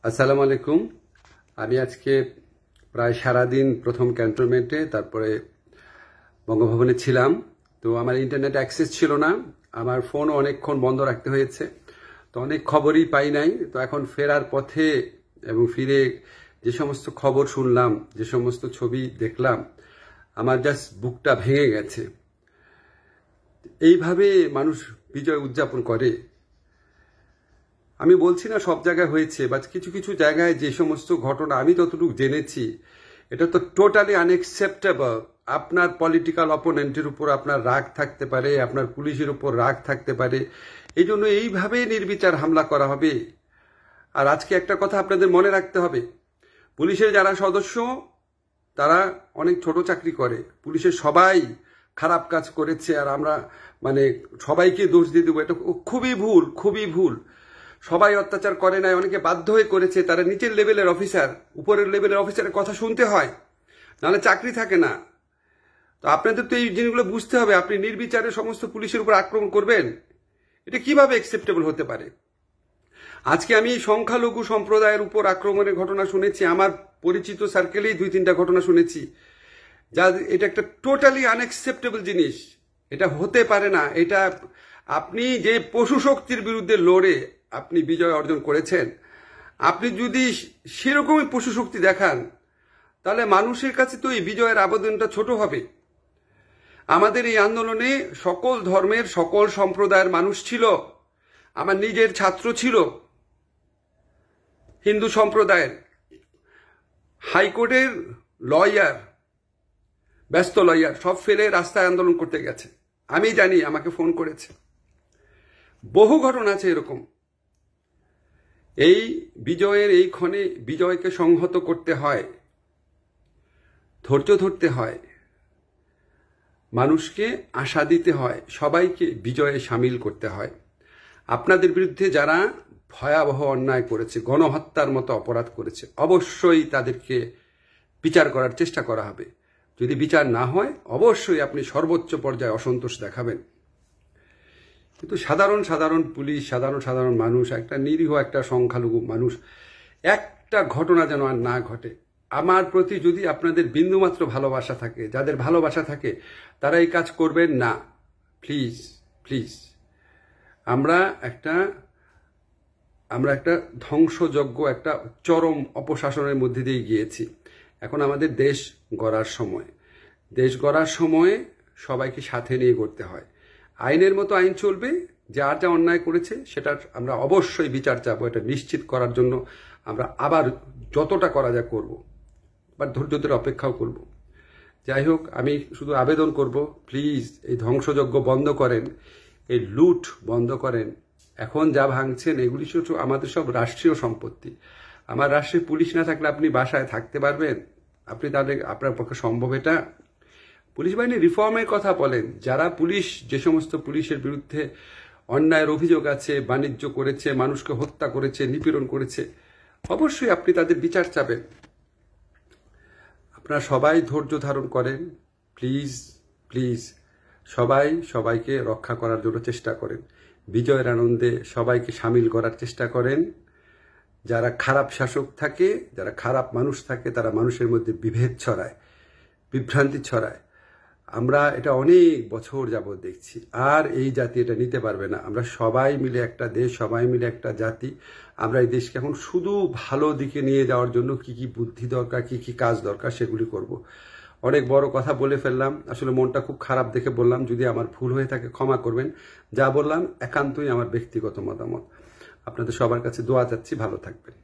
আসসালামু আলাইকুম। আমি আজকে প্রায় সারাদিন প্রথম ক্যান্টনমেন্টে, তারপরে বঙ্গভবনে ছিলাম। তো আমার ইন্টারনেট অ্যাক্সেস ছিল না, আমার ফোনও অনেকক্ষণ বন্ধ রাখতে হয়েছে, তো অনেক খবরই পাই নাই। তো এখন ফেরার পথে এবং ফিরে যে সমস্ত খবর শুনলাম, যে সমস্ত ছবি দেখলাম, আমার জাস্ট বুকটা ভেঙে গেছে। এইভাবে মানুষ বিজয় উদযাপন করে? আমি বলছি না সব জায়গায় হয়েছে, বা কিছু কিছু জায়গায় যে সমস্ত ঘটনা আমি যতটুকু জেনেছি, এটা তো টোটালি আনএক্সেপ্টেবল। আপনার পলিটিক্যাল অপোনেন্টের উপর আপনার রাগ থাকতে পারে, আপনার পুলিশের উপর রাগ থাকতে পারে, এই জন্য এইভাবে নির্বিচার হামলা করা হবে? আর আজকে একটা কথা আপনাদের মনে রাখতে হবে, পুলিশের যারা সদস্য তারা অনেক ছোট চাকরি করে, পুলিশের সবাই খারাপ কাজ করেছে, আর আমরা সবাইকে দোষ দিয়ে দেবো, এটা খুবই ভুল, খুবই ভুল। সবাই অত্যাচার করে নাই, অনেকে বাধ্য হয়ে করেছে, তারা নিচের লেভেলের অফিসার, উপরের লেভেলের অফিসারের কথা শুনতে হয়, নাহলে চাকরি থাকে না। তো আপনাদের তো এই জিনিসগুলো বুঝতে হবে। আপনি নির্বিচারে সমস্ত পুলিশের উপর আক্রমণ করবেন, এটা কিভাবে অ্যাকসেপ্টেবল হতে পারে? আজকে আমি সংখ্যালঘু সম্প্রদায়ের উপর আক্রমণের ঘটনা শুনেছি, আমার পরিচিত সার্কেলেই 2-3টা ঘটনা শুনেছি, এটা একটা টোটালি আনএক্সেপ্টেবল জিনিস। এটা হতে পারে না। এটা আপনি যে পশু শক্তির বিরুদ্ধে লড়ে আপনি বিজয় অর্জন করেছেন, আপনি যদি সেরকমই পশু শক্তি দেখান, তাহলে মানুষের কাছে তো এই বিজয়ের আবেদনটা ছোট হবে। আমাদের এই আন্দোলনে সকল ধর্মের, সকল সম্প্রদায়ের মানুষ ছিল। আমার নিজের ছাত্র ছিল হিন্দু সম্প্রদায়ের, হাইকোর্টের লয়ার, ব্যস্ত লয়ার, সব ফেলে রাস্তায় আন্দোলন করতে গেছে। আমি জানি, আমাকে ফোন করেছে। বহু ঘটনা আছে এরকম। এই বিজয়ের এই ক্ষণে বিজয়কে সংহত করতে হয়, ধৈর্য ধরতে হয়, মানুষকে আশা দিতে হয়, সবাইকে বিজয়ে সামিল করতে হয়। আপনাদের বিরুদ্ধে যারা ভয়াবহ অন্যায় করেছে, গণহত্যার মতো অপরাধ করেছে, অবশ্যই তাদেরকে বিচার করার চেষ্টা করা হবে। যদি বিচার না হয়, অবশ্যই আপনি সর্বোচ্চ পর্যায়ে অসন্তোষ দেখাবেন। কিন্তু সাধারণ সাধারণ পুলিশ, সাধারণ সাধারণ মানুষ, একটা নিরীহ একটা সংখ্যালঘু মানুষ, একটা ঘটনা যেন আর না ঘটে। আমার প্রতি যদি আপনাদের বিন্দুমাত্র ভালোবাসা থাকে, যাদের ভালোবাসা থাকে, তারা এই কাজ করবেন না, প্লিজ প্লিজ। আমরা একটা ধ্বংসযজ্ঞ, একটা চরম অপশাসনের মধ্যে দিয়ে গিয়েছি। এখন আমাদের দেশ গড়ার সময়। দেশ গড়ার সময়ে সবাইকে সাথে নিয়ে করতে হয়। আইনের মতো আইন চলবে, যার যা অন্যায় করেছে সেটার আমরা অবশ্যই বিচার চাবো। এটা নিশ্চিত করার জন্য আমরা আবার যতটা করা যায় করব, বা ধৈর্য ধরে অপেক্ষাও করব। যাই হোক, আমি শুধু আবেদন করব, প্লিজ এই ধ্বংসযজ্ঞ বন্ধ করেন, এই লুট বন্ধ করেন। এখন যা ভাঙছেন এগুলি শুধু আমাদের সব রাষ্ট্রীয় সম্পত্তি। আমার রাষ্ট্রে পুলিশ না থাকলে আপনি বাসায় থাকতে পারবেন? আপনি তাহলে আপনার পক্ষে সম্ভব এটা? পুলিশ বাহিনী রিফর্মের কথা বলেন। যারা পুলিশ, যে সমস্ত পুলিশের বিরুদ্ধে অন্যায়ের অভিযোগ আছে, বাণিজ্য করেছে, মানুষকে হত্যা করেছে, নিপীড়ন করেছে, অবশ্যই আপনি তাদের বিচার চাবেন। আপনারা সবাই ধৈর্য ধারণ করেন, প্লিজ প্লিজ। সবাই সবাইকে রক্ষা করার জন্য চেষ্টা করেন, বিজয়ের আনন্দে সবাইকে সামিল করার চেষ্টা করেন। যারা খারাপ শাসক থাকে, যারা খারাপ মানুষ থাকে, তারা মানুষের মধ্যে বিভেদ ছড়ায়, বিভ্রান্তি ছড়ায়। আমরা এটা অনেক বছর যাবৎ দেখছি। আর এই জাতি এটা নিতে পারবে না। আমরা সবাই মিলে একটা দেশ, সবাই মিলে একটা জাতি। আমরা এই দেশকে এখন শুধু ভালো দিকে নিয়ে যাওয়ার জন্য কি কি বুদ্ধি দরকার, কি কি কাজ দরকার, সেগুলি করব। অনেক বড় কথা বলে ফেললাম, আসলে মনটা খুব খারাপ দেখে বললাম। যদি আমার ভুল হয়ে থাকে ক্ষমা করবেন। যা বললাম একান্তই আমার ব্যক্তিগত মতামত। আপনাদের সবার কাছে দোয়া চাচ্ছি, ভালো থাকবেন।